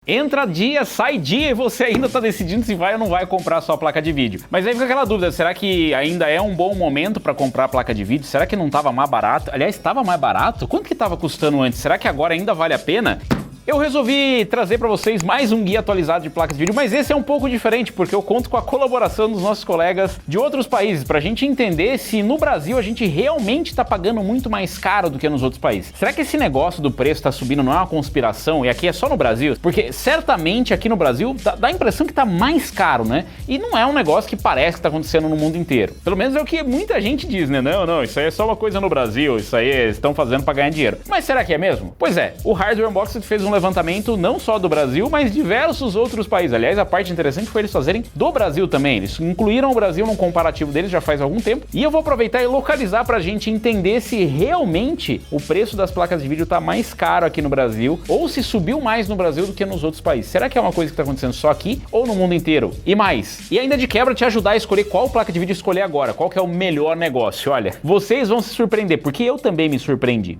Entra dia, sai dia e você ainda tá decidindo se vai ou não vai comprar a sua placa de vídeo. Mas aí fica aquela dúvida, será que ainda é um bom momento para comprar a placa de vídeo? Será que não tava mais barato? Aliás, estava mais barato? Quanto que tava custando antes? Será que agora ainda vale a pena? Eu resolvi trazer para vocês mais um guia atualizado de placas de vídeo, mas esse é um pouco diferente, porque eu conto com a colaboração dos nossos colegas de outros países, para a gente entender se no Brasil a gente realmente está pagando muito mais caro do que nos outros países. Será que esse negócio do preço está subindo não é uma conspiração, e aqui é só no Brasil? Porque certamente aqui no Brasil dá a impressão que está mais caro, né? E não é um negócio que parece que está acontecendo no mundo inteiro. Pelo menos é o que muita gente diz, né? Não, isso aí é só uma coisa no Brasil, isso aí eles estão fazendo para ganhar dinheiro. Mas será que é mesmo? Pois é, o Hardware Unboxed fez um levantamento não só do Brasil, mas diversos outros países. Aliás, a parte interessante foi eles fazerem do Brasil também. Eles incluíram o Brasil num comparativo deles já faz algum tempo. E eu vou aproveitar e localizar pra gente entender se realmente o preço das placas de vídeo tá mais caro aqui no Brasil ou se subiu mais no Brasil do que nos outros países. Será que é uma coisa que tá acontecendo só aqui ou no mundo inteiro? E mais. E ainda de quebra te ajudar a escolher qual placa de vídeo escolher agora, qual que é o melhor negócio. Olha, vocês vão se surpreender, porque eu também me surpreendi.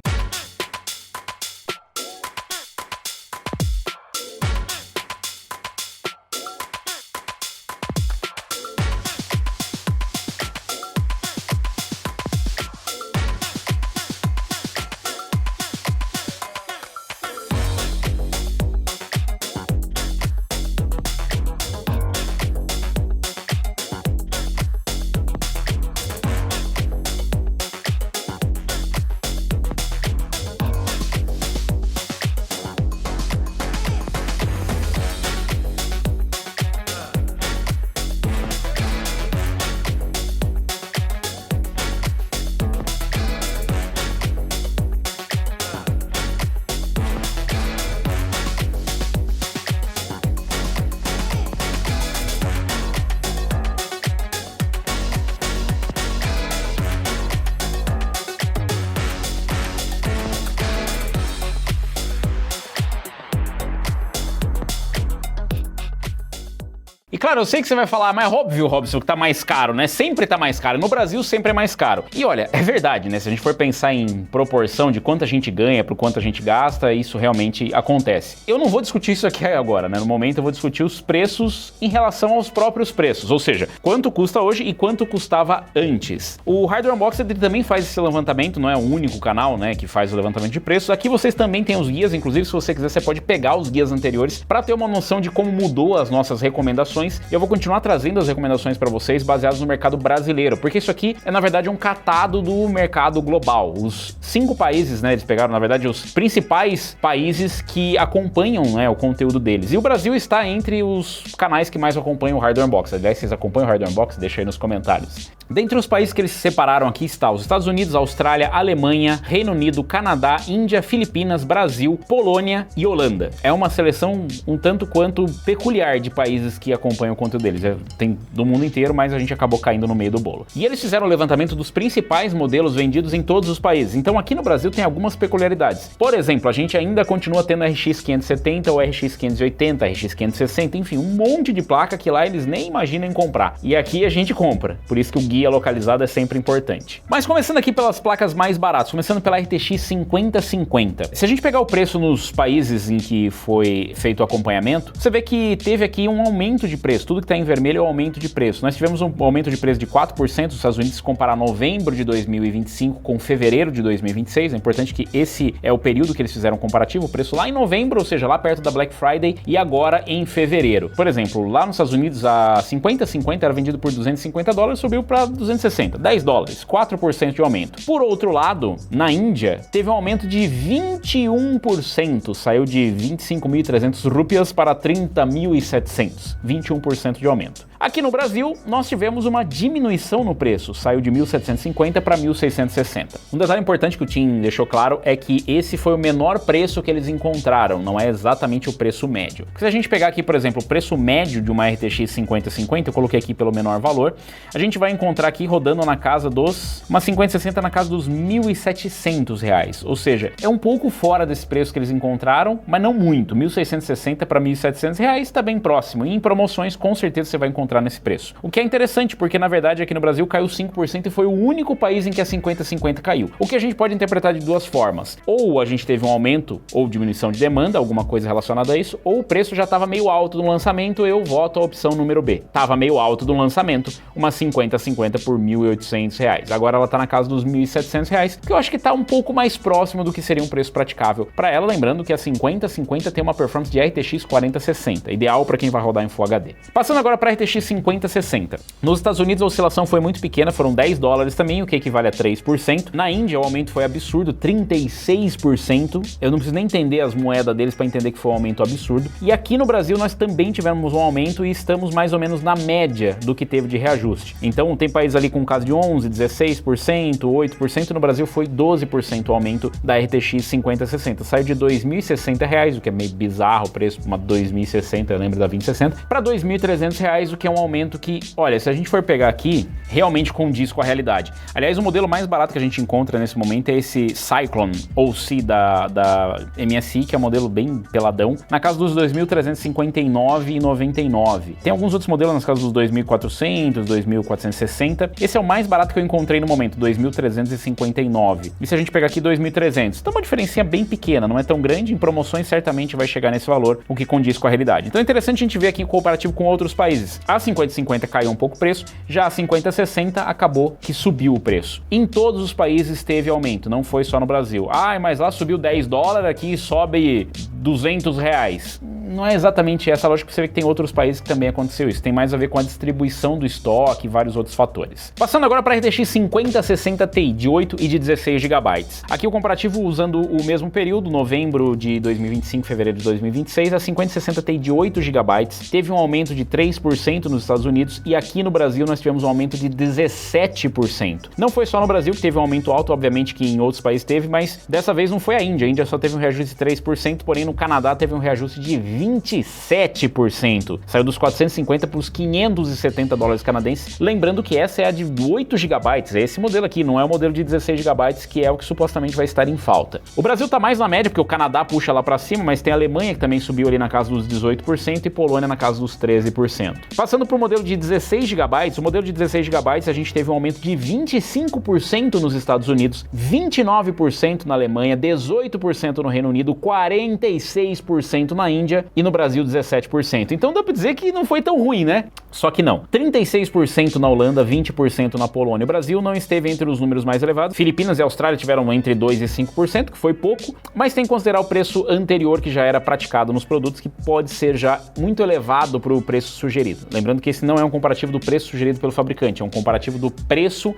E claro, eu sei que você vai falar, mas é óbvio, Robson, que tá mais caro, né? Sempre tá mais caro. No Brasil sempre é mais caro. E olha, é verdade, né? Se a gente for pensar em proporção de quanto a gente ganha pro quanto a gente gasta, isso realmente acontece. Eu não vou discutir isso aqui agora, né? No momento eu vou discutir os preços em relação aos próprios preços. Ou seja, quanto custa hoje e quanto custava antes. O Hardware Unboxed também faz esse levantamento, não é o único canal, né, que faz o levantamento de preços. Aqui vocês também têm os guias, inclusive se você quiser você pode pegar os guias anteriores para ter uma noção de como mudou as nossas recomendações. E eu vou continuar trazendo as recomendações para vocês baseadas no mercado brasileiro, porque isso aqui é na verdade um catado do mercado global. Os 5 países, né, eles pegaram na verdade os principais países que acompanham, né, o conteúdo deles. E o Brasil está entre os canais que mais acompanham o Hardware Unboxed. Aliás, vocês acompanham o Hardware Unboxed? Deixa aí nos comentários. Dentre os países que eles separaram aqui está os Estados Unidos, Austrália, Alemanha, Reino Unido, Canadá, Índia, Filipinas, Brasil, Polônia e Holanda. É uma seleção um tanto quanto peculiar de países que acompanham o conteúdo deles. Tem do mundo inteiro, mas a gente acabou caindo no meio do bolo. E eles fizeram o levantamento dos principais modelos vendidos em todos os países. Então aqui no Brasil tem algumas peculiaridades. Por exemplo, a gente ainda continua tendo RX 570, o RX 580, RX 560, enfim, um monte de placa que lá eles nem imaginam em comprar. E aqui a gente compra. Por isso que o guia localizado é sempre importante. Mas começando aqui pelas placas mais baratas, começando pela RTX 5050. Se a gente pegar o preço nos países em que foi feito o acompanhamento, você vê que teve aqui um aumento de preço. Tudo que está em vermelho é o aumento de preço. Nós tivemos um aumento de preço de 4% nos Estados Unidos, se comparar novembro de 2025 com fevereiro de 2026. É importante que esse é o período que eles fizeram o comparativo, o preço lá em novembro, ou seja, lá perto da Black Friday, e agora em fevereiro. Por exemplo, lá nos Estados Unidos a 5050 era vendido por $250, subiu para 260, $10, 4% de aumento. Por outro lado, na Índia, teve um aumento de 21%, saiu de 25.300 rupias para 30.700, 21% de aumento. Aqui no Brasil, nós tivemos uma diminuição no preço, saiu de 1.750 para 1.660. Um detalhe importante que o Tim deixou claro é que esse foi o menor preço que eles encontraram, não é exatamente o preço médio. Porque se a gente pegar aqui, por exemplo, o preço médio de uma RTX 5050, eu coloquei aqui pelo menor valor, a gente vai encontrar aqui rodando na casa dos... uma 5060 na casa dos R$1.700, ou seja, é um pouco fora desse preço que eles encontraram, mas não muito. 1.660 para R$1.700 está bem próximo, e em promoções com certeza você vai encontrar encontrar nesse preço. O que é interessante, porque na verdade aqui no Brasil caiu 5% e foi o único país em que a 50/50 caiu. O que a gente pode interpretar de duas formas. Ou a gente teve um aumento ou diminuição de demanda, alguma coisa relacionada a isso, ou o preço já estava meio alto no lançamento, eu voto a opção número B. Tava meio alto do lançamento, uma 50/50 por R$ 1.800. Agora ela tá na casa dos R$ 1.700, que eu acho que tá um pouco mais próximo do que seria um preço praticável para ela, lembrando que a 50/50 tem uma performance de RTX 4060, ideal para quem vai rodar em Full HD. Passando agora para a RTX 5060. Nos Estados Unidos a oscilação foi muito pequena, foram $10 também, o que equivale a 3%. Na Índia o aumento foi absurdo, 36%. Eu não preciso nem entender as moedas deles para entender que foi um aumento absurdo. E aqui no Brasil nós também tivemos um aumento e estamos mais ou menos na média do que teve de reajuste. Então tem países ali com caso de 11%, 16%, 8%, no Brasil foi 12% o aumento da RTX 5060. Saiu de R$ 2.060, o que é meio bizarro o preço, uma 2.060, eu lembro da 2060, para R$ 2.300, o que é um aumento que, olha, se a gente for pegar aqui, realmente condiz com a realidade. Aliás, o modelo mais barato que a gente encontra nesse momento é esse Cyclone OC da MSI, que é um modelo bem peladão, na casa dos R$ 2.359,99. Tem alguns outros modelos nas casas dos 2.400, 2.460. Esse é o mais barato que eu encontrei no momento, 2.359. E se a gente pegar aqui 2.300, então uma diferencinha bem pequena, não é tão grande, em promoções certamente vai chegar nesse valor, o que condiz com a realidade. Então é interessante a gente ver aqui o comparativo com outros países. A 50/50 caiu um pouco o preço, já a 50/60 acabou que subiu o preço. Em todos os países teve aumento, não foi só no Brasil. Mas lá subiu $10, aqui sobe R$ 200. Não é exatamente essa a lógica, você vê que tem outros países que também aconteceu isso. Tem mais a ver com a distribuição do estoque e vários outros fatores. Passando agora para a RTX 5060 Ti, de 8 e de 16 GB. Aqui o comparativo usando o mesmo período, novembro de 2025, fevereiro de 2026, a 5060 Ti de 8 GB teve um aumento de 3% nos Estados Unidos e aqui no Brasil nós tivemos um aumento de 17%. Não foi só no Brasil que teve um aumento alto, obviamente que em outros países teve, mas dessa vez não foi a Índia. A Índia só teve um reajuste de 3%, porém no Canadá teve um reajuste de 27%. Saiu dos 450 para os $570 canadenses. Lembrando que essa é a de 8 GB, é esse modelo aqui, não é o modelo de 16 GB, que é o que supostamente vai estar em falta. O Brasil tá mais na média, porque o Canadá puxa lá para cima, mas tem a Alemanha que também subiu ali na casa dos 18% e Polônia na casa dos 13%. Passando para o modelo de 16 GB, o modelo de 16 GB a gente teve um aumento de 25% nos Estados Unidos, 29% na Alemanha, 18% no Reino Unido, 46% na Índia e no Brasil 17%. Então dá pra dizer que não foi tão ruim, né? Só que não. 36% na Holanda, 20% na Polônia. O Brasil não esteve entre os números mais elevados. Filipinas e Austrália tiveram entre 2% e 5%, que foi pouco, mas tem que considerar o preço anterior que já era praticado nos produtos, que pode ser já muito elevado para o preço sugerido. Lembrando que esse não é um comparativo do preço sugerido pelo fabricante, é um comparativo do preço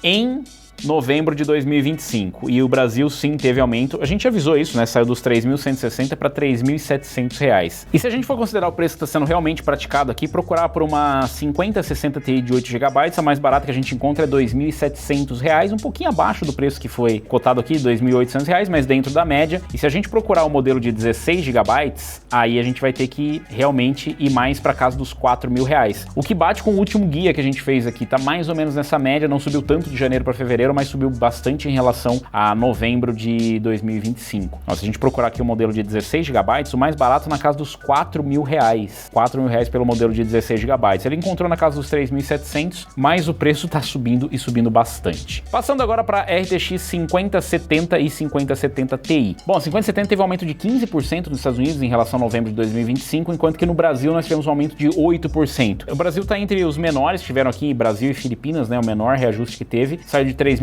em novembro de 2025, e o Brasil sim teve aumento. A gente avisou isso, né? Saiu dos 3.160 para R$3.700. E se a gente for considerar o preço que está sendo realmente praticado aqui, procurar por uma 5060 Ti de 8 GB, a mais barata que a gente encontra é R$2.700, um pouquinho abaixo do preço que foi cotado aqui, R$2.800, mas dentro da média. E se a gente procurar o modelo de 16 GB, aí a gente vai ter que realmente ir mais para casa dos R$4.000. O que bate com o último guia que a gente fez aqui, tá mais ou menos nessa média, não subiu tanto de janeiro para fevereiro, mas subiu bastante em relação a novembro de 2025. Se a gente procurar aqui o modelo de 16 GB, o mais barato na casa dos R$4.000. R$4.000 pelo modelo de 16 GB. Ele encontrou na casa dos 3.700, mas o preço tá subindo e subindo bastante. Passando agora para RTX 5070 e 5070 Ti. Bom, a 5070 teve um aumento de 15% nos Estados Unidos em relação a novembro de 2025, enquanto que no Brasil nós tivemos um aumento de 8%. O Brasil tá entre os menores, tiveram aqui Brasil e Filipinas, né, o menor reajuste que teve, saiu de 3.900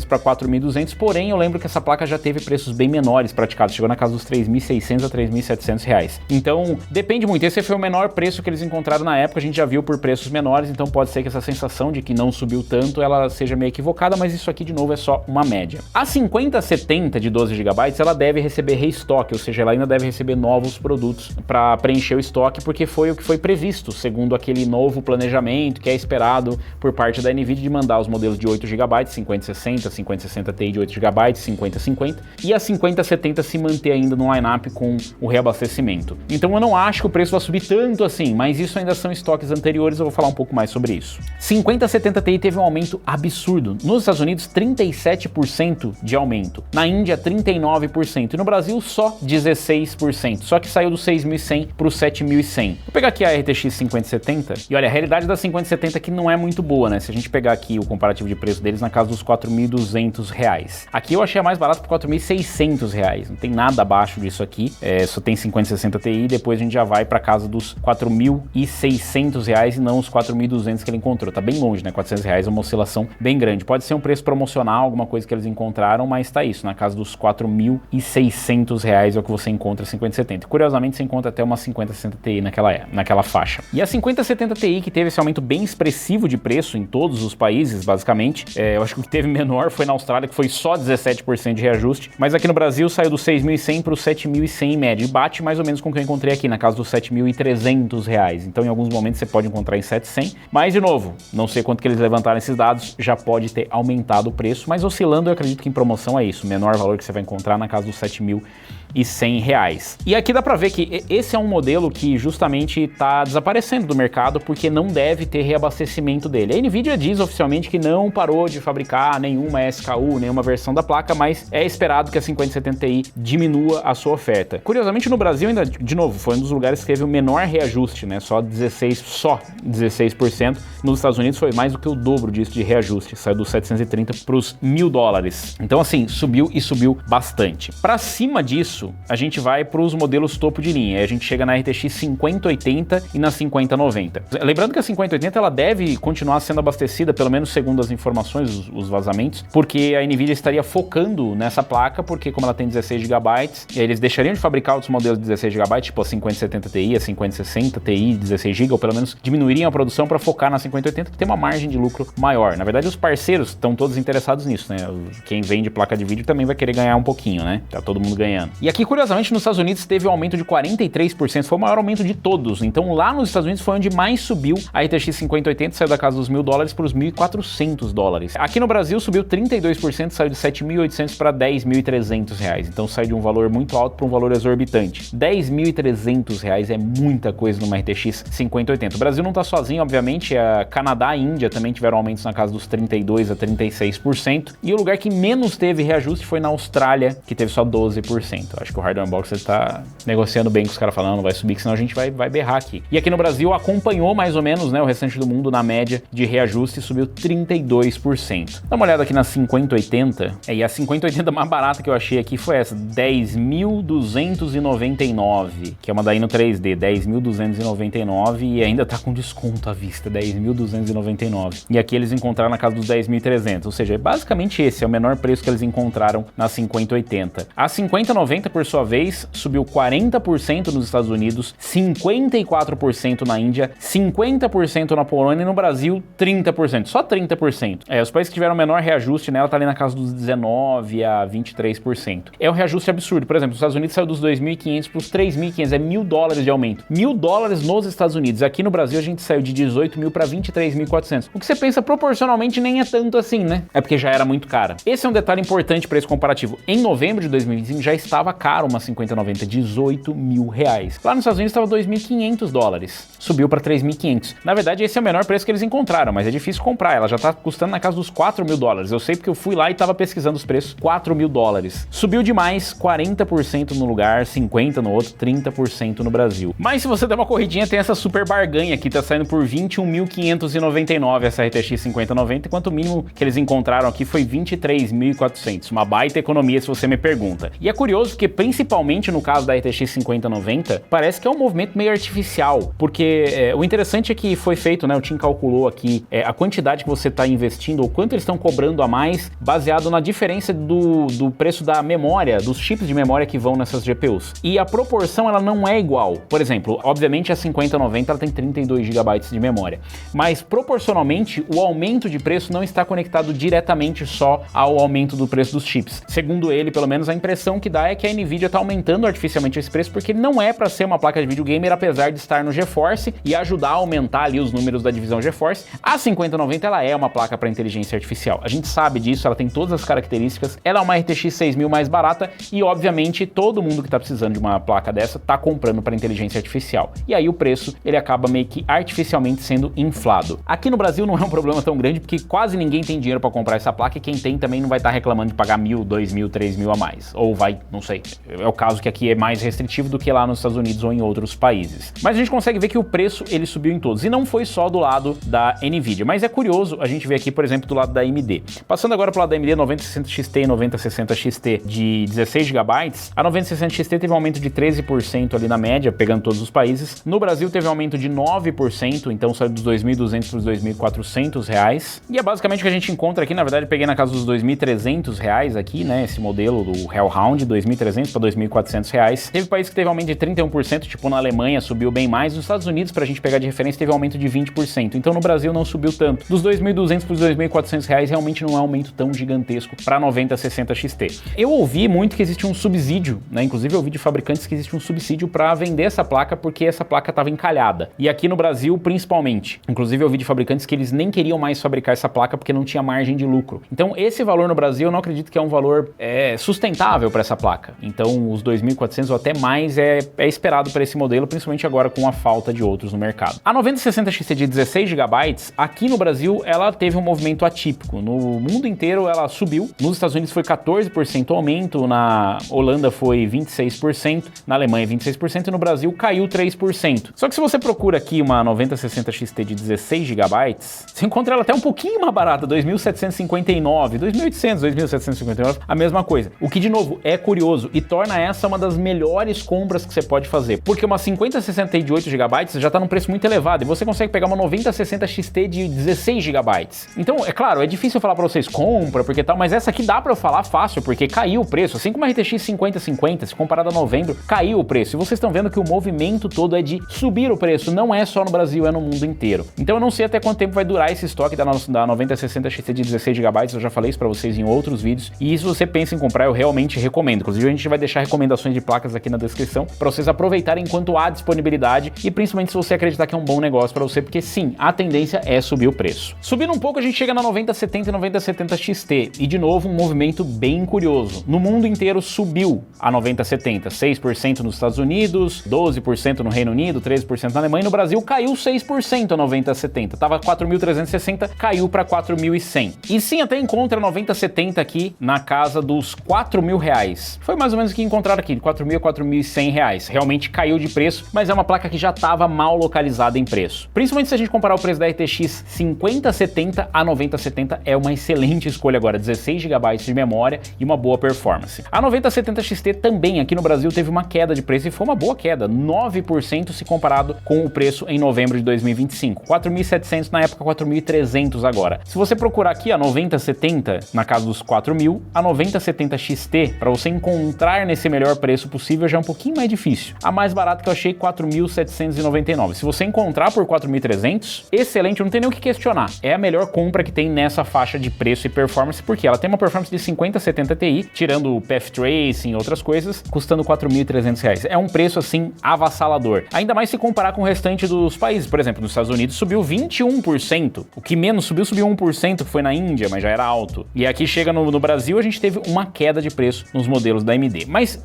para 4.200, porém eu lembro que essa placa já teve preços bem menores praticados, chegou na casa dos 3.600 a 3.700 reais. Então depende muito, esse foi o menor preço que eles encontraram na época, a gente já viu por preços menores, então pode ser que essa sensação de que não subiu tanto, ela seja meio equivocada, mas isso aqui de novo é só uma média. A 5070 de 12 GB, ela deve receber restock, ou seja, ela ainda deve receber novos produtos para preencher o estoque, porque foi o que foi previsto, segundo aquele novo planejamento que é esperado por parte da NVIDIA de mandar os modelos de 8 GB, 50 5060, 5060 Ti de 8GB, 5050, e a 5070 se manter ainda no line-up com o reabastecimento. Então eu não acho que o preço vai subir tanto assim, mas isso ainda são estoques anteriores, eu vou falar um pouco mais sobre isso. 5070 Ti teve um aumento absurdo. Nos Estados Unidos, 37% de aumento. Na Índia, 39%. E no Brasil, só 16%. Só que saiu do 6.100 para o 7.100. Vou pegar aqui a RTX 5070 e olha, a realidade da 5070 aqui não é muito boa, né? Se a gente pegar aqui o comparativo de preço deles na casa dos R$4.200. Aqui eu achei a mais barata por R$4.600. Não tem nada abaixo disso aqui. Só tem 5060 Ti e depois a gente já vai para casa dos R$4.600 e não os 4.200 que ele encontrou. Tá bem longe, né? R$400 é uma oscilação bem grande. Pode ser um preço promocional, alguma coisa que eles encontraram, mas tá isso, na casa dos R$4.600 é o que você encontra 5070. Curiosamente, você encontra até uma 5060 Ti naquela faixa. E a 5070 Ti, que teve esse aumento bem expressivo de preço em todos os países, basicamente, eu acho que o que teve menor foi na Austrália, que foi só 17% de reajuste, mas aqui no Brasil saiu do 6.100 para o 7.100 em média, e bate mais ou menos com o que eu encontrei aqui, na casa dos R$7.300. Então, em alguns momentos, você pode encontrar em 700, mas, de novo, não sei quanto que eles levantaram esses dados, já pode ter aumentado o preço, mas oscilando, eu acredito que em promoção é isso, o menor valor que você vai encontrar na casa dos R$7.100. E aqui dá pra ver que esse é um modelo que justamente está desaparecendo do mercado porque não deve ter reabastecimento dele. A Nvidia diz oficialmente que não parou de fabricar nenhuma SKU, nenhuma versão da placa, mas é esperado que a 5070 Ti diminua a sua oferta. Curiosamente, no Brasil ainda, de novo, foi um dos lugares que teve o menor reajuste, né? Só 16%. Nos Estados Unidos foi mais do que o dobro disso de reajuste, saiu dos 730 para os $1.000. Então, assim, subiu e subiu bastante. Para cima disso, a gente vai para os modelos topo de linha. A gente chega na RTX 5080 e na 5090. Lembrando que a 5080 ela deve continuar sendo abastecida, pelo menos segundo as informações, os vazamentos, porque a Nvidia estaria focando nessa placa, porque como ela tem 16 GB, eles deixariam de fabricar outros modelos de 16 GB, tipo a 5070 Ti, a 5060 Ti 16 GB, ou pelo menos diminuiriam a produção para focar na 5080, que tem uma margem de lucro maior. Na verdade, os parceiros estão todos interessados nisso, né? Quem vende placa de vídeo também vai querer ganhar um pouquinho, né? Tá todo mundo ganhando. E aqui, curiosamente, nos Estados Unidos teve um aumento de 43%, foi o maior aumento de todos. Então, lá nos Estados Unidos foi onde mais subiu a RTX 5080, saiu da casa dos $1.000 para os $1.400. Aqui no Brasil subiu 32%, saiu de R$7.800 para R$10.300. Então, sai de um valor muito alto para um valor exorbitante. R$10.300 é muita coisa numa RTX 5080. O Brasil não tá sozinho, obviamente, a Canadá e Índia também tiveram aumentos na casa dos 32% a 36%. E o lugar que menos teve reajuste foi na Austrália, que teve só 12%. Acho que o Hardware Unboxing está negociando bem com os caras falando, não vai subir, que senão a gente vai berrar aqui. E aqui no Brasil acompanhou mais ou menos, né, o restante do mundo na média de reajuste e subiu 32%. Dá uma olhada aqui na 5080, e a 5080 mais barata que eu achei aqui foi essa, 10.299, que é uma da Ino 3D, 10.299 e ainda tá com desconto à vista, 10.299. E aqui eles encontraram na casa dos 10.300, ou seja, basicamente esse é o menor preço que eles encontraram na 5080. A 5090, por sua vez, subiu 40% nos Estados Unidos, 54% na Índia, 50% na Polônia e no Brasil 30%, só 30%. Os países que tiveram menor reajuste nela tá ali na casa dos 19% a 23%. É um reajuste absurdo. Por exemplo, os Estados Unidos saiu dos 2.500 para os 3.500, é $1.000 de aumento. $1.000 nos Estados Unidos. Aqui no Brasil a gente saiu de 18.000 para 23.400. O que você pensa proporcionalmente nem é tanto assim, né? É porque já era muito cara. Esse é um detalhe importante para esse comparativo. Em novembro de 2025 já estava caro uma 5090, R$18.000. Lá nos Estados Unidos estava $2.500. Subiu para 3.500. Na verdade, esse é o menor preço que eles encontraram, mas é difícil comprar. Ela já está custando na casa dos $4.000. Eu sei porque eu fui lá e estava pesquisando os preços. $4.000. Subiu demais, 40% no lugar, 50% no outro, 30% no Brasil. Mas se você der uma corridinha, tem essa super barganha aqui, tá saindo por R$21.599 essa RTX 5090, enquanto o mínimo que eles encontraram aqui foi R$23.400. Uma baita economia, se você me pergunta. E é curioso porque, principalmente no caso da RTX 5090, parece que é um movimento meio artificial, porque o interessante é que foi feito, né, o Tim calculou aqui a quantidade que você está investindo, ou quanto eles estão cobrando a mais, baseado na diferença do preço da memória, dos chips de memória que vão nessas GPUs. E a proporção, ela não é igual. Por exemplo, obviamente a 5090 ela tem 32 GB de memória, mas proporcionalmente o aumento de preço não está conectado diretamente só ao aumento do preço dos chips. Segundo ele, pelo menos a impressão que dá é que a Nvidia tá aumentando artificialmente esse preço porque não é para ser uma placa de vídeo gamer, apesar de estar no GeForce e ajudar a aumentar ali os números da divisão GeForce. A 5090 ela é uma placa para inteligência artificial. A gente sabe disso, ela tem todas as características. Ela é uma RTX 6000 mais barata e, obviamente, todo mundo que tá precisando de uma placa dessa tá comprando para inteligência artificial. E aí o preço, ele acaba meio que artificialmente sendo inflado. Aqui no Brasil não é um problema tão grande porque quase ninguém tem dinheiro para comprar essa placa e quem tem também não vai estar reclamando de pagar 1.000, 2.000, 3.000 a mais. Ou vai, não sei. É o caso que aqui é mais restritivo do que lá nos Estados Unidos ou em outros países. Mas a gente consegue ver que o preço, ele subiu em todos. E não foi só do lado da Nvidia. Mas é curioso a gente ver aqui, por exemplo, do lado da AMD. Passando agora pro lado da AMD 9060 XT e 9060 XT de 16 GB, a 9060 XT teve um aumento de 13% ali na média, pegando todos os países. No Brasil teve um aumento de 9%, então saiu dos R$ 2.200 para os R$ 2.400. E é basicamente o que a gente encontra aqui, na verdade eu peguei na casa dos R$ 2.300 aqui, né, esse modelo do Hellhound, R$ 2.300 para R$ 2.400. Teve país que teve aumento de 31%, tipo na Alemanha subiu bem mais, nos Estados Unidos, pra gente pegar de referência, teve um aumento de 20%, então no Brasil não subiu tanto. Dos R$ 2.200 para os R$ 2.400 realmente não é um aumento tão gigantesco para 9060 XT. Eu ouvi muito que existe um subsídio, né, inclusive eu ouvi de fabricantes que existe um subsídio para vender essa placa porque essa placa estava encalhada. E aqui no Brasil, principalmente. Inclusive eu ouvi de fabricantes que eles nem queriam mais fabricar essa placa porque não tinha margem de lucro. Então esse valor no Brasil eu não acredito que é um valor sustentável para essa placa. Então os 2.400 ou até mais é esperado para esse modelo, principalmente agora com a falta de outros no mercado. A 9060 XT de 16 GB, aqui no Brasil ela teve um movimento atípico. No mundo inteiro ela subiu. Nos Estados Unidos foi 14% aumento, na Holanda foi 26%, na Alemanha 26% e no Brasil caiu 3%. Só que se você procura aqui uma 9060 XT de 16 GB, você encontra ela até um pouquinho mais barata, 2.759, 2.800, 2.759, a mesma coisa. O que, de novo, é curioso e torna essa uma das melhores compras que você pode fazer, porque uma 5060 de 8 GB já tá num preço muito elevado e você consegue pegar uma 9060 XT de 16 GB. Então, é claro, é difícil falar pra vocês compra, porque tal, mas essa aqui dá pra eu falar fácil, porque caiu o preço, assim como a RTX 5050, se comparado a novembro, caiu o preço. E vocês estão vendo que o movimento todo é de subir o preço, não é só no Brasil, é no mundo inteiro. Então eu não sei até quanto tempo vai durar esse estoque da 9060 XT de 16 GB, eu já falei isso pra vocês em outros vídeos, e se você pensa em comprar, eu realmente recomendo. Inclusive a gente vai deixar recomendações de placas aqui na descrição pra vocês aproveitarem enquanto há disponibilidade e principalmente se você acreditar que é um bom negócio pra você, porque sim, a tendência é subir o preço. Subindo um pouco, a gente chega na 9070 e 9070 XT, e de novo um movimento bem curioso. No mundo inteiro subiu a 9070, 6% nos Estados Unidos, 12% no Reino Unido, 13% na Alemanha, e no Brasil caiu 6% a 9070, tava 4.360, caiu para 4.100. E sim, até encontra a 9070 aqui na casa dos R$4.000. Foi mais ou menos o que encontraram aqui, de 4.000 a 4.100 reais. Realmente caiu de preço, mas é uma placa que já estava mal localizada em preço. Principalmente se a gente comparar o preço da RTX 5070 a 9070, é uma excelente escolha agora, 16 GB de memória e uma boa performance. A 9070 XT também aqui no Brasil teve uma queda de preço e foi uma boa queda, 9% se comparado com o preço em novembro de 2025. 4.700 na época, 4.300 agora. Se você procurar aqui a 9070 na casa dos 4.000, a 9070 XT, para você encontrar nesse melhor preço possível já é um pouquinho mais difícil. A mais barata que eu achei, 4.799. Se você encontrar por 4.300, excelente, não tem nem o que questionar. É a melhor compra que tem nessa faixa de preço e performance, porque ela tem uma performance de 5070 Ti, tirando o Path Tracing e outras coisas, custando R$4.300. É um preço, assim, avassalador. Ainda mais se comparar com o restante dos países. Por exemplo, nos Estados Unidos subiu 21%. O que menos subiu 1%, que foi na Índia, mas já era alto. E aqui chega no Brasil, a gente teve uma queda de preço nos modelos da AMD. Mas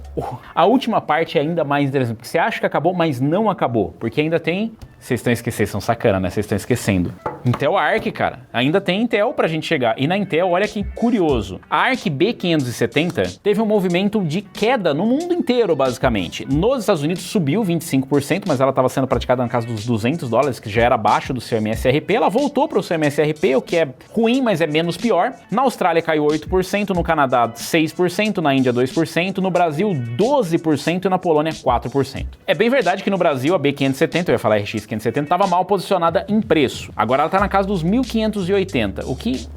a última parte é ainda mais interessante, porque você acha que acabou, mas não acabou. Porque ainda tem... Vocês estão esquecendo, são sacana, né? Vocês estão esquecendo. Intel Arc, cara. Ainda tem Intel pra gente chegar. E na Intel, olha que curioso. A Arc B570 teve um movimento de queda no mundo inteiro, basicamente. Nos Estados Unidos subiu 25%, mas ela estava sendo praticada na casa dos $200, que já era abaixo do seu MSRP. Ela voltou para o seu MSRP, o que é ruim, mas é menos pior. Na Austrália caiu 8%, no Canadá 6%, na Índia 2%, no Brasil 12% e na Polônia 4%. É bem verdade que no Brasil a B570, eu ia falar RX 570, estava mal posicionada em preço. Agora ela está tá na casa dos 1.580, o que,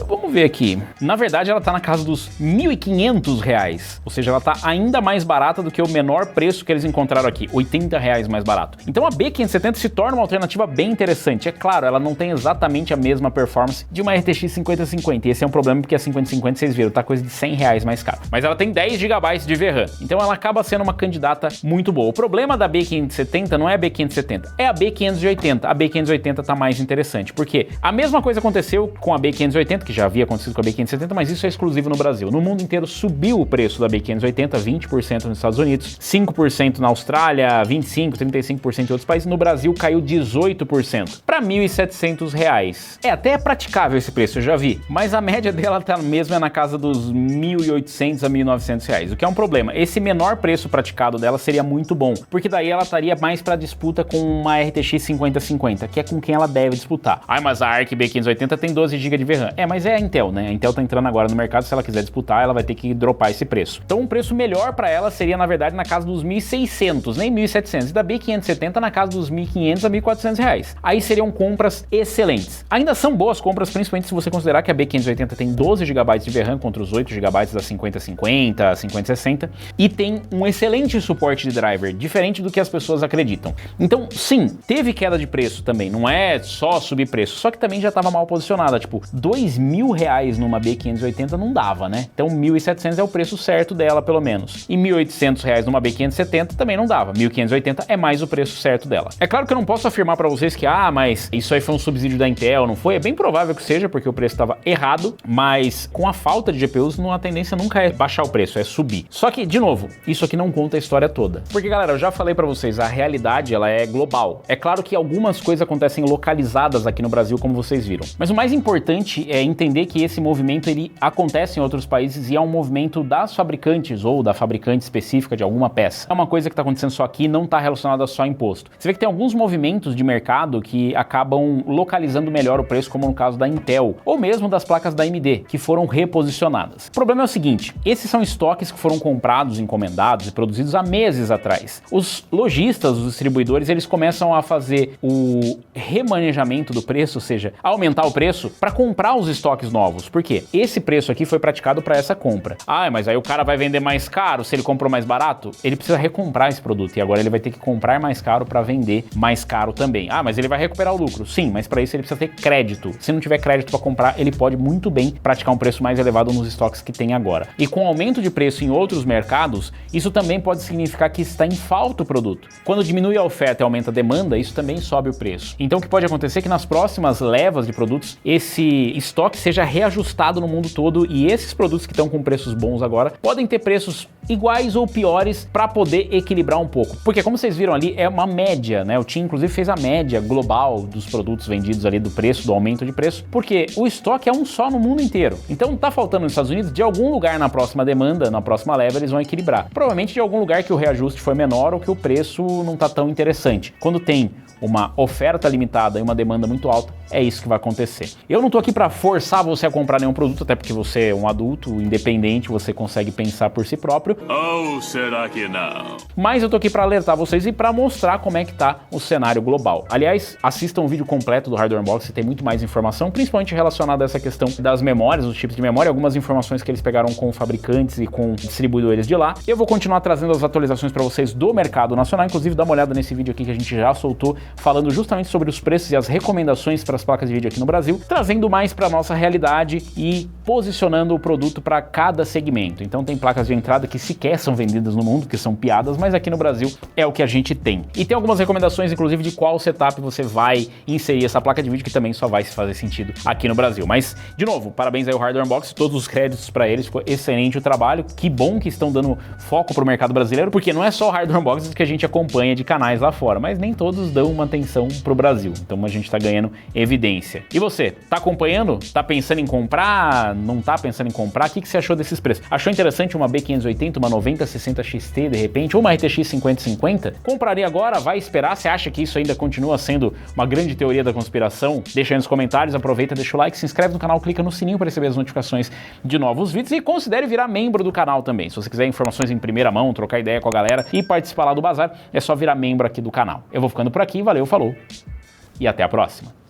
vamos ver aqui, na verdade ela tá na casa dos R$1.500, ou seja, ela tá ainda mais barata do que o menor preço que eles encontraram aqui, R$80 mais barato. Então a B570 se torna uma alternativa bem interessante. É claro, ela não tem exatamente a mesma performance de uma RTX 5050, e esse é um problema porque a 5050, vocês viram, tá coisa de R$100 mais caro. Mas ela tem 10 GB de VRAM, então ela acaba sendo uma candidata muito boa. O problema da B570 não é a B570, é a B580. A B580 tá mais interessante, porque a mesma coisa aconteceu com a B580, que já havia acontecido com a B570, mas isso é exclusivo no Brasil. No mundo inteiro subiu o preço da B580, 20% nos Estados Unidos, 5% na Austrália, 25%, 35% em outros países. No Brasil caiu 18% para R$1.700. É até praticável esse preço, eu já vi, mas a média dela tá mesmo na casa dos R$1.800 a R$1.900, o que é um problema. Esse menor preço praticado dela seria muito bom, porque daí ela estaria mais para disputa com uma RTX 5050, que é com quem ela deve disputar. Ah, mas a Arc B580 tem 12 GB de VRAM. É, mas é a Intel, né? A Intel tá entrando agora no mercado, se ela quiser disputar, ela vai ter que dropar esse preço. Então um preço melhor para ela seria, na verdade, na casa dos 1.600, nem 1.700, e da B570 na casa dos R$1.500 a R$1.400. Aí seriam compras excelentes. Ainda são boas compras, principalmente se você considerar que a B580 tem 12 GB de VRAM contra os 8 GB da 5050, 5060, e tem um excelente suporte de driver, diferente do que as pessoas acreditam. Então, sim, teve queda de preço também, não é só subir preço, só que também já estava mal posicionada, tipo, R$2.000 numa B580 não dava, né? Então 1.700 é o preço certo dela, pelo menos. E R$1.800 numa B570 também não dava. 1.580 é mais o preço certo dela. É claro que eu não posso afirmar para vocês que, mas isso aí foi um subsídio da Intel, não foi? É bem provável que seja, porque o preço estava errado, mas com a falta de GPUs, a tendência nunca é baixar o preço, é subir. Só que, de novo, isso aqui não conta a história toda. Porque, galera, eu já falei para vocês, a realidade, ela é global. É claro que algumas coisas acontecem localizadas aqui no Brasil, como vocês viram. Mas o mais importante é entender que esse movimento, ele acontece em outros países e é um movimento das fabricantes ou da fabricante específica de alguma peça. É uma coisa que está acontecendo só aqui, não está relacionada só a imposto. Você vê que tem alguns movimentos de mercado que acabam localizando melhor o preço, como no caso da Intel, ou mesmo das placas da AMD, que foram reposicionadas. O problema é o seguinte, esses são estoques que foram comprados, encomendados e produzidos há meses atrás. Os lojistas, os distribuidores, eles começam a fazer o remanejamento do preço, ou seja, aumentar o preço para comprar os estoques novos. Por quê? Esse preço aqui foi praticado para essa compra. Mas aí o cara vai vender mais caro se ele comprou mais barato? Ele precisa recomprar esse produto e agora ele vai ter que comprar mais caro para vender mais caro também. Mas ele vai recuperar o lucro. Sim, mas para isso ele precisa ter crédito. Se não tiver crédito para comprar, ele pode muito bem praticar um preço mais elevado nos estoques que tem agora. E com o aumento de preço em outros mercados, isso também pode significar que está em falta o produto. Quando diminui a oferta e aumenta a demanda, isso também sobe o preço. Então o que pode acontecer é que nas próximas levas de produtos, esse estoque seja reajustado no mundo todo e esses produtos que estão com preços bons agora podem ter preços iguais ou piores para poder equilibrar um pouco. Porque como vocês viram ali, é uma média, né? O TIM inclusive fez a média global dos produtos vendidos ali, do preço, do aumento de preço, porque o estoque é um só no mundo inteiro. Então tá faltando nos Estados Unidos, de algum lugar na próxima demanda, na próxima leva, eles vão equilibrar. Provavelmente de algum lugar que o reajuste foi menor ou que o preço não tá tão interessante. Quando tem uma oferta limitada e uma demanda muito alta, é isso que vai acontecer. Eu não tô aqui para forçar você a comprar nenhum produto, até porque você é um adulto independente, você consegue pensar por si próprio. Ou será que não? Mas eu tô aqui para alertar vocês e para mostrar como é que tá o cenário global. Aliás, assistam o vídeo completo do Hardware Unboxing, tem muito mais informação, principalmente relacionada a essa questão das memórias, dos chips de memória, algumas informações que eles pegaram com fabricantes e com distribuidores de lá. Eu vou continuar trazendo as atualizações para vocês do mercado nacional, inclusive dá uma olhada nesse vídeo aqui que a gente já soltou, falando justamente sobre os preços e as recomendações para as placas de vídeo aqui no Brasil, trazendo mais para nossa realidade e posicionando o produto para cada segmento. Então tem placas de entrada que sequer são vendidas no mundo, que são piadas, mas aqui no Brasil é o que a gente tem. E tem algumas recomendações, inclusive, de qual setup você vai inserir essa placa de vídeo, que também só vai fazer sentido aqui no Brasil. Mas, de novo, parabéns aí ao Hardware Unboxing, todos os créditos para eles, ficou excelente o trabalho, que bom que estão dando foco para o mercado brasileiro, porque não é só o Hardware Unboxing que a gente acompanha de canais lá fora, mas nem todos dão uma atenção pro Brasil, então a gente tá ganhando evidência. E você, tá acompanhando? Tá pensando em comprar? Não tá pensando em comprar? O que você achou desses preços? Achou interessante uma B580, uma 9060 XT de repente, ou uma RTX 5050? Compraria agora? Vai esperar? Você acha que isso ainda continua sendo uma grande teoria da conspiração? Deixa aí nos comentários, aproveita, deixa o like, se inscreve no canal, clica no sininho para receber as notificações de novos vídeos e considere virar membro do canal também. Se você quiser informações em primeira mão, trocar ideia com a galera e participar lá do bazar, é só virar membro aqui do canal. Eu vou ficando por aqui, valeu, falou e até a próxima.